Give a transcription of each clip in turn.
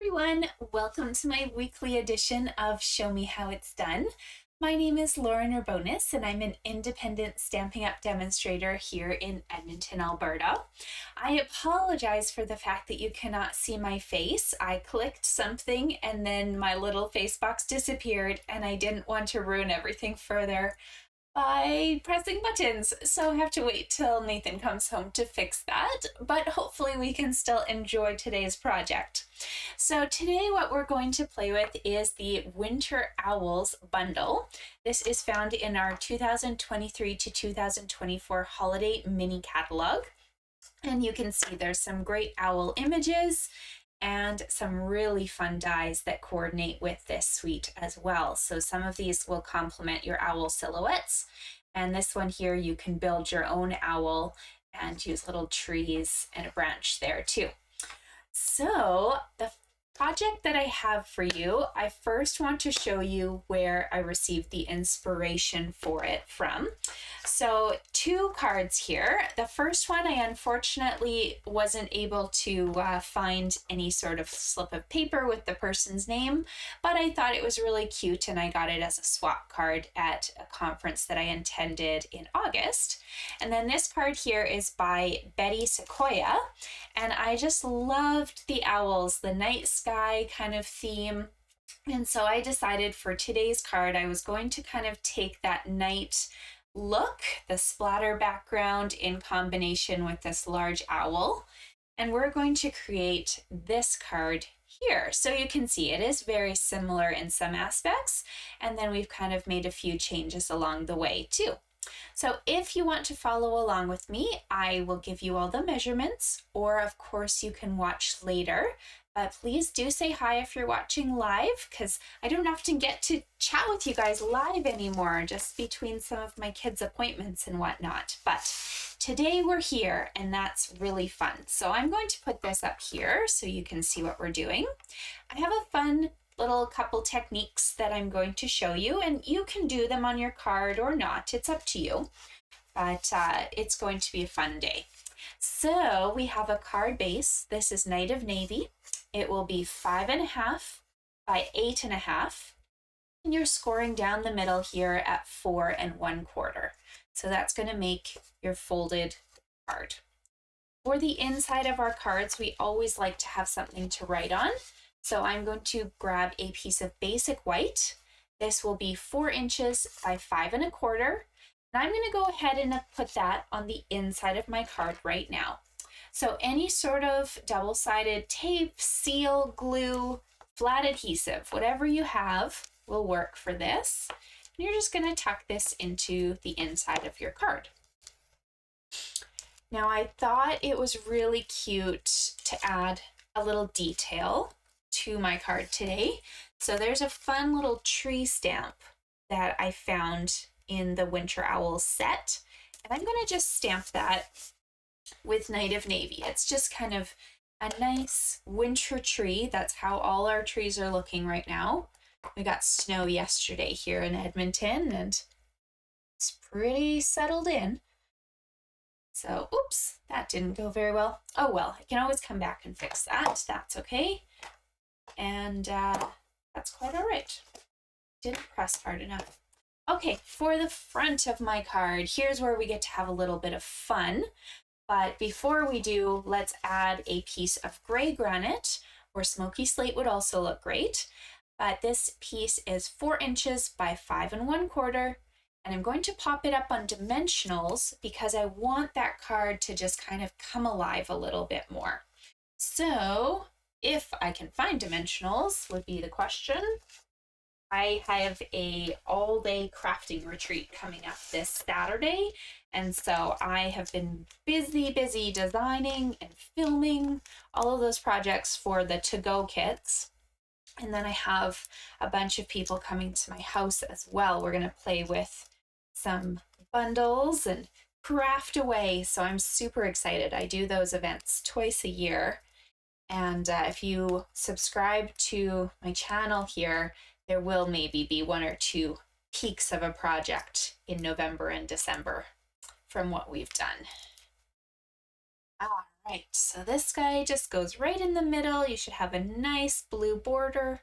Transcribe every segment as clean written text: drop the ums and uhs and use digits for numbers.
Everyone, welcome to my weekly edition of Show Me How It's Done. My name is Lauren Urbonis and I'm an independent Stampin' Up! Demonstrator here in Edmonton, Alberta. I apologize for the fact that you cannot see my face. I clicked something and then my little face box disappeared and I didn't want to ruin everything further by pressing buttons, so I have to wait till Nathan comes home to fix that, but hopefully we can still enjoy today's project. So today what we're going to play with is the Winter Owls bundle. This is found in our 2023 to 2024 holiday mini catalog, and you can see there's some great owl images and some really fun dies that coordinate with this suite as well. So some of these will complement your owl silhouettes. And this one here, you can build your own owl and use little trees and a branch there too. So the project that I have for you, I first want to show you where I received the inspiration for it from. So two cards here. The first one, I unfortunately wasn't able to find any sort of slip of paper with the person's name, but I thought it was really cute and I got it as a swap card at a conference that I attended in August. And then this card here is by Betty Sequoia, and I just loved the owls, the night sky kind of theme. And so I decided for today's card, I was going to kind of take that night look, the splatter background in combination with this large owl, and we're going to create this card here. So you can see it is very similar in some aspects, and then we've kind of made a few changes along the way too. So if you want to follow along with me, I will give you all the measurements, or of course you can watch later. But please do say hi if you're watching live, because I don't often get to chat with you guys live anymore, just between some of my kids' appointments and whatnot. But today we're here, and that's really fun. So I'm going to put this up here so you can see what we're doing. I have a fun little couple techniques that I'm going to show you, and you can do them on your card or not. It's up to you, but it's going to be a fun day. So we have a card base. This is Night of Navy. It will be 5.5 by 8.5, and you're scoring down the middle here at 4 1/4. So that's going to make your folded card. For the inside of our cards, we always like to have something to write on. So I'm going to grab a piece of basic white. This will be 4 inches by 5 1/4. And I'm going to go ahead and put that on the inside of my card right now. So any sort of double-sided tape, seal, glue, flat adhesive, whatever you have will work for this. And you're just going to tuck this into the inside of your card. Now I thought it was really cute to add a little detail to my card today. So there's a fun little tree stamp that I found in the Winter Owl set. And I'm going to just stamp that with Night of Navy. It's just kind of a nice winter tree. That's how all our trees are looking right now. We got snow yesterday here in Edmonton and it's pretty settled in. So, oops, that didn't go very well. Oh well, I can always come back and fix that. That's okay. And that's quite all right. Didn't press hard enough. Okay, for the front of my card, here's where we get to have a little bit of fun. But before we do, let's add a piece of gray granite, or smoky slate would also look great. But this piece is 4 inches by 5 1/4, and I'm going to pop it up on dimensionals because I want that card to just kind of come alive a little bit more. So if I can find dimensionals would be the question. I have a all-day crafting retreat coming up this Saturday, and so I have been busy designing and filming all of those projects for the to-go kits. And then I have a bunch of people coming to my house as well. We're going to play with some bundles and craft away, so I'm super excited. I do those events twice a year, and if you subscribe to my channel here, there will maybe be 1 or 2 peaks of a project in November and December from what we've done. All Right, so this guy just goes right in the middle. You should have a nice blue border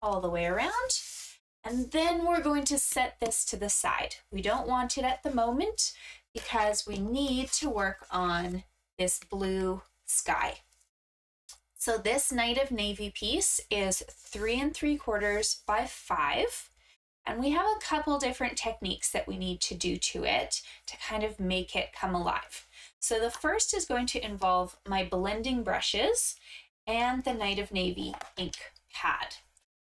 all the way around. And then we're going to set this to the side. We don't want it at the moment because we need to work on this blue sky. So this Night of Navy piece is 3 3/4 by 5. And we have a couple different techniques that we need to do to it to kind of make it come alive. So the first is going to involve my blending brushes and the Night of Navy ink pad.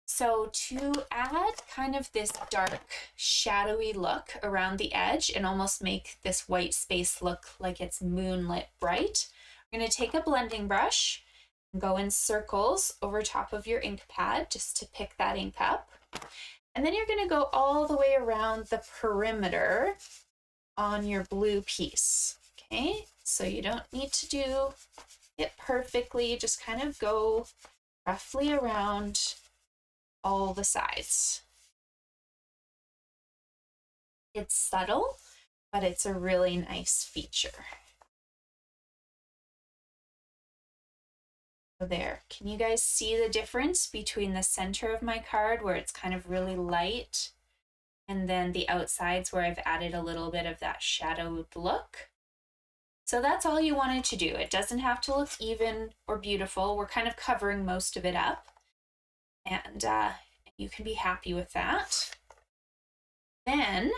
So to add kind of this dark, shadowy look around the edge and almost make this white space look like it's moonlit bright, I'm going to take a blending brush and go in circles over top of your ink pad just to pick that ink up. And then you're going to go all the way around the perimeter on your blue piece. Okay, so you don't need to do it perfectly, just kind of go roughly around all the sides. It's subtle, but it's a really nice feature. So there, can you guys see the difference between the center of my card where it's kind of really light and then the outsides where I've added a little bit of that shadowed look? So that's all you wanted to do. It doesn't have to look even or beautiful. We're kind of covering most of it up, and you can be happy with that. Then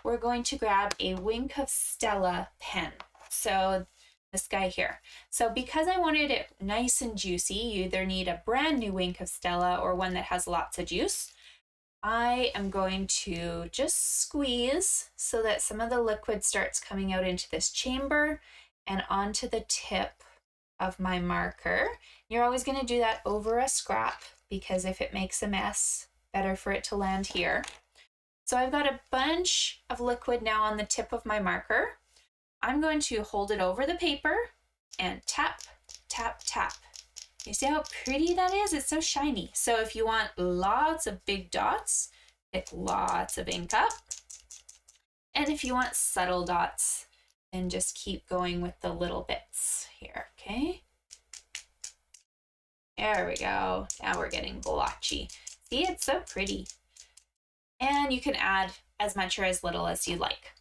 we're going to grab a Wink of Stella pen. So this guy here. So because I wanted it nice and juicy, you either need a brand new Wink of Stella or one that has lots of juice. I am going to just squeeze so that some of the liquid starts coming out into this chamber and onto the tip of my marker. You're always going to do that over a scrap because if it makes a mess, better for it to land here. So I've got a bunch of liquid now on the tip of my marker. I'm going to hold it over the paper and tap, tap, tap. You see how pretty that is? It's so shiny. So if you want lots of big dots, pick lots of ink up. And if you want subtle dots, then just keep going with the little bits here, okay? There we go. Now we're getting blotchy. See, it's so pretty. And you can add as much or as little as you like.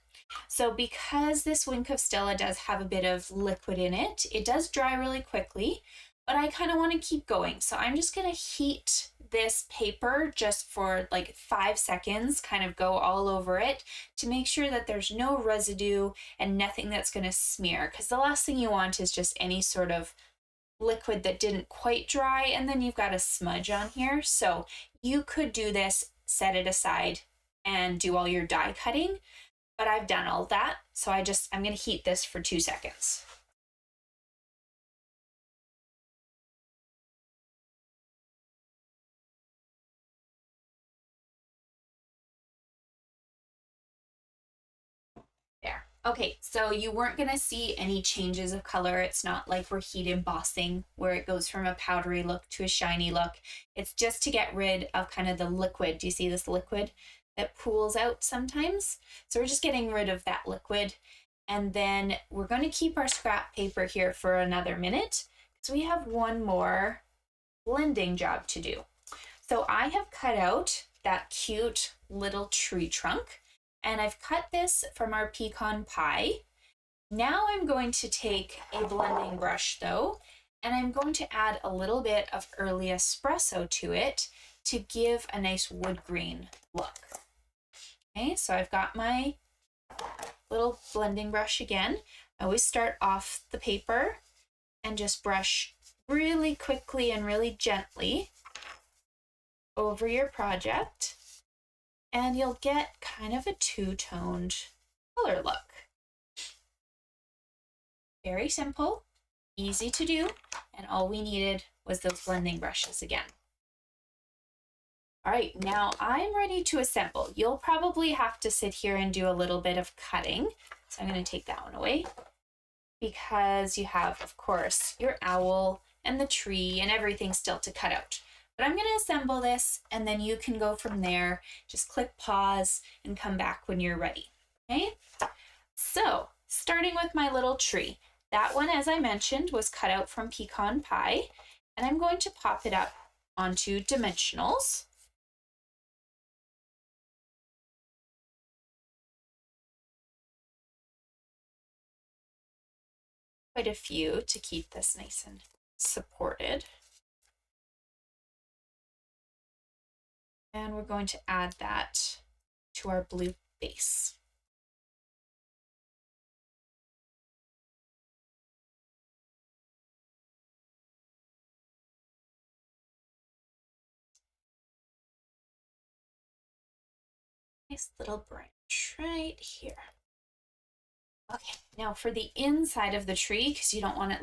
So because this Wink of Stella does have a bit of liquid in it, it does dry really quickly, but I kind of want to keep going. So I'm just going to heat this paper just for like 5 seconds, kind of go all over it to make sure that there's no residue and nothing that's going to smear. Because the last thing you want is just any sort of liquid that didn't quite dry and then you've got a smudge on here. So you could do this, set it aside and do all your die cutting, but I've done all that. So I'm going to heat this for 2 seconds. There. Okay, so you weren't going to see any changes of color. It's not like we're heat embossing where it goes from a powdery look to a shiny look. It's just to get rid of kind of the liquid. Do you see this liquid that pools out sometimes? So we're just getting rid of that liquid. And then we're going to keep our scrap paper here for another minute because we have one more blending job to do. So I have cut out that cute little tree trunk. And I've cut this from our pecan pie. Now I'm going to take a blending brush though, and I'm going to add a little bit of early espresso to it to give a nice wood green look. Okay, so I've got my little blending brush again. I always start off the paper and just brush really quickly and really gently over your project. And you'll get kind of a two-toned color look. Very simple, easy to do, and all we needed was those blending brushes again. All right, now I'm ready to assemble. You'll probably have to sit here and do a little bit of cutting. So I'm going to take that one away because you have, of course, your owl and the tree and everything still to cut out. But I'm going to assemble this and then you can go from there. Just click pause and come back when you're ready. Okay? So starting with my little tree. That one, as I mentioned, was cut out from Pecan Pie, and I'm going to pop it up onto dimensionals. Quite a few to keep this nice and supported. And we're going to add that to our blue base. Nice little branch right here. Okay, now for the inside of the tree, because you don't want it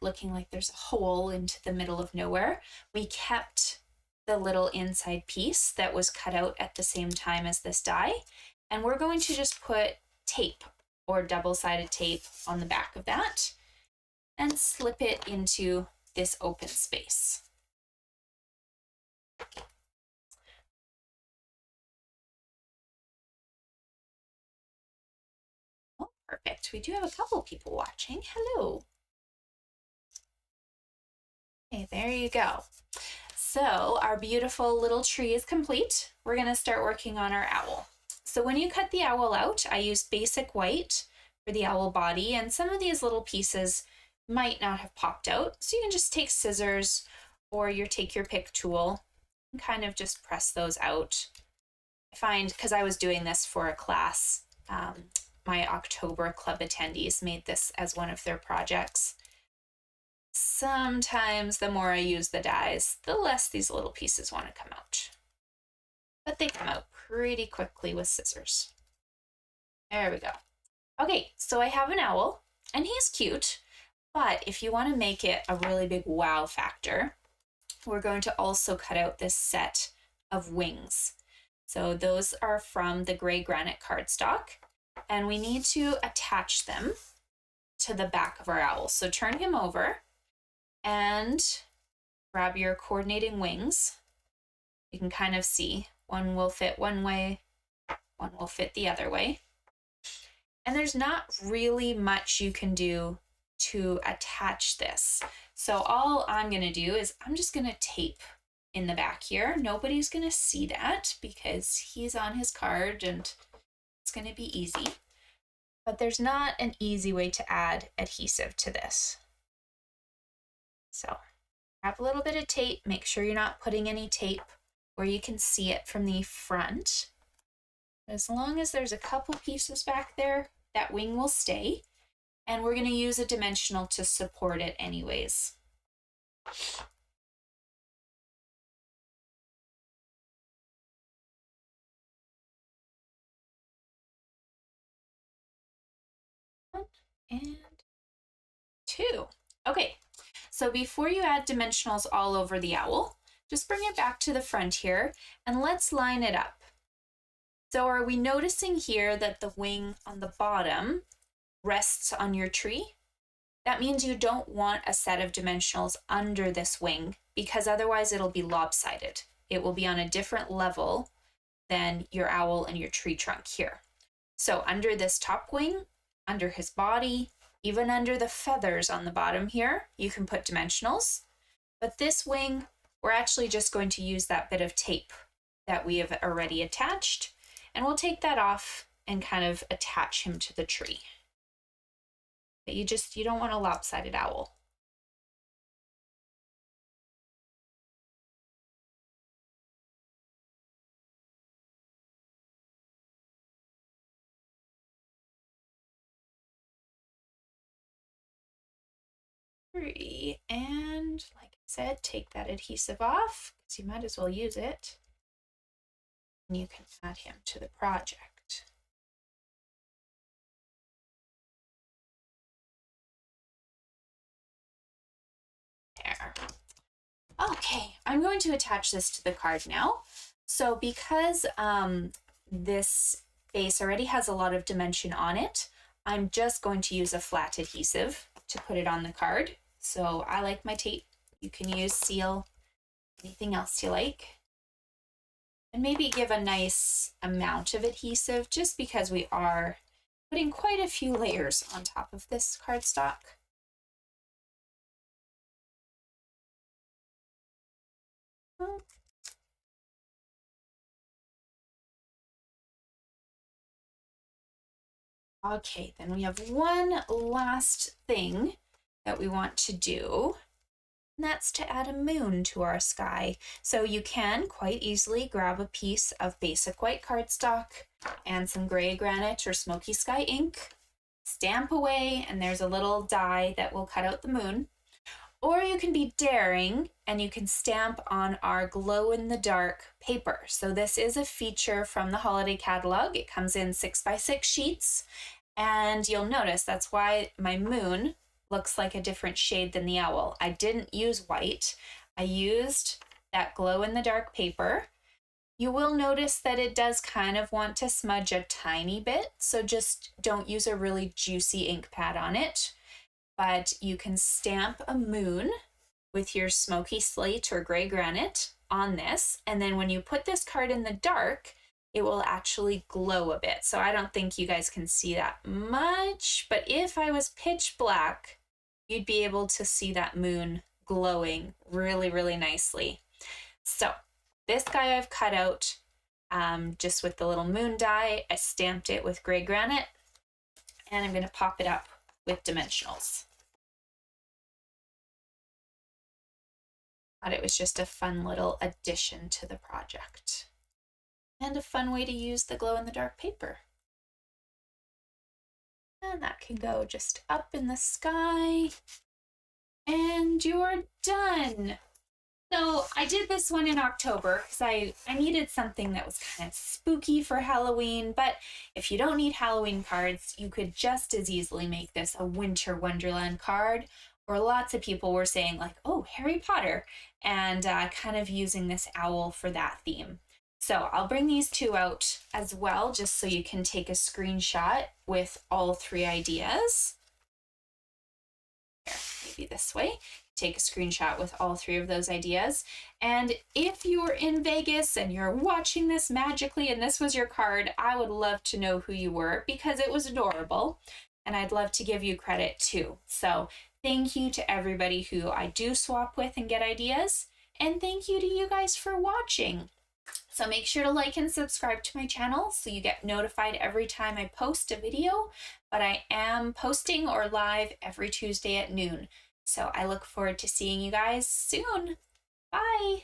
looking like there's a hole into the middle of nowhere, we kept the little inside piece that was cut out at the same time as this die, and we're going to just put tape or double-sided tape on the back of that and slip it into this open space. Oh, perfect. We do have a couple people watching. Hello. Okay, there you go. So our beautiful little tree is complete. We're going to start working on our owl. So when you cut the owl out, I used basic white for the owl body, and some of these little pieces might not have popped out. So you can just take scissors or take your pick tool and kind of just press those out. I find, because I was doing this for a class, my October club attendees made this as one of their projects. Sometimes the more I use the dies, the less these little pieces want to come out. But they come out pretty quickly with scissors. There we go. Okay, so I have an owl, and he's cute, but if you want to make it a really big wow factor, we're going to also cut out this set of wings. So those are from the gray granite cardstock, and we need to attach them to the back of our owl. So turn him over and grab your coordinating wings. You can kind of see one will fit one way, one will fit the other way. And there's not really much you can do to attach this. So all I'm going to do is I'm just going to tape in the back here. Nobody's going to see that because he's on his card and it's going to be easy. But there's not an easy way to add adhesive to this. So grab a little bit of tape, make sure you're not putting any tape where you can see it from the front. As long as there's a couple pieces back there, that wing will stay. And we're going to use a dimensional to support it anyways. One and two. Okay, so before you add dimensionals all over the owl, just bring it back to the front here and let's line it up. So are we noticing here that the wing on the bottom rests on your tree? That means you don't want a set of dimensionals under this wing because otherwise it'll be lopsided. It will be on a different level than your owl and your tree trunk here. So under this top wing, under his body, even under the feathers on the bottom here, you can put dimensionals. But this wing, we're actually just going to use that bit of tape that we have already attached, and we'll take that off and kind of attach him to the tree. But you don't want a lopsided owl. Three, and like I said, take that adhesive off because you might as well use it. And you can add him to the project. There. Okay, I'm going to attach this to the card now. So because this base already has a lot of dimension on it, I'm just going to use a flat adhesive to put it on the card. So I like my tape. You can use seal, anything else you like. And maybe give a nice amount of adhesive just because we are putting quite a few layers on top of this cardstock. Okay, then we have one last thing that we want to do, and that's to add a moon to our sky. So you can quite easily grab a piece of basic white cardstock and some gray granite or smoky sky ink, stamp away, and there's a little die that will cut out the moon. Or you can be daring and you can stamp on our glow-in-the-dark paper. So this is a feature from the holiday catalog. It comes in 6x6 sheets, and you'll notice that's why my moon looks like a different shade than the owl. I didn't use white. I used that glow-in-the-dark paper. You will notice that it does kind of want to smudge a tiny bit, so just don't use a really juicy ink pad on it. But you can stamp a moon with your smoky slate or gray granite on this, and then when you put this card in the dark, it will actually glow a bit. So I don't think you guys can see that much, but if I was pitch black, you'd be able to see that moon glowing really, really nicely. So this guy I've cut out just with the little moon die. I stamped it with gray granite, and I'm going to pop it up with dimensionals. Thought it was just a fun little addition to the project and a fun way to use the glow-in-the-dark paper. And that can go just up in the sky, and you're done. So I did this one in October because I needed something that was kind of spooky for Halloween, but if you don't need Halloween cards, you could just as easily make this a winter wonderland card, or lots of people were saying like, oh, Harry Potter, and kind of using this owl for that theme. So I'll bring these two out as well, just so you can take a screenshot with all three ideas. Here, maybe this way. Take a screenshot with all three of those ideas. And if you're in Vegas and you're watching this magically and this was your card, I would love to know who you were because it was adorable, and I'd love to give you credit too. So thank you to everybody who I do swap with and get ideas, and thank you to you guys for watching. So make sure to like and subscribe to my channel so you get notified every time I post a video, but I am posting or live every Tuesday at noon. So I look forward to seeing you guys soon. Bye!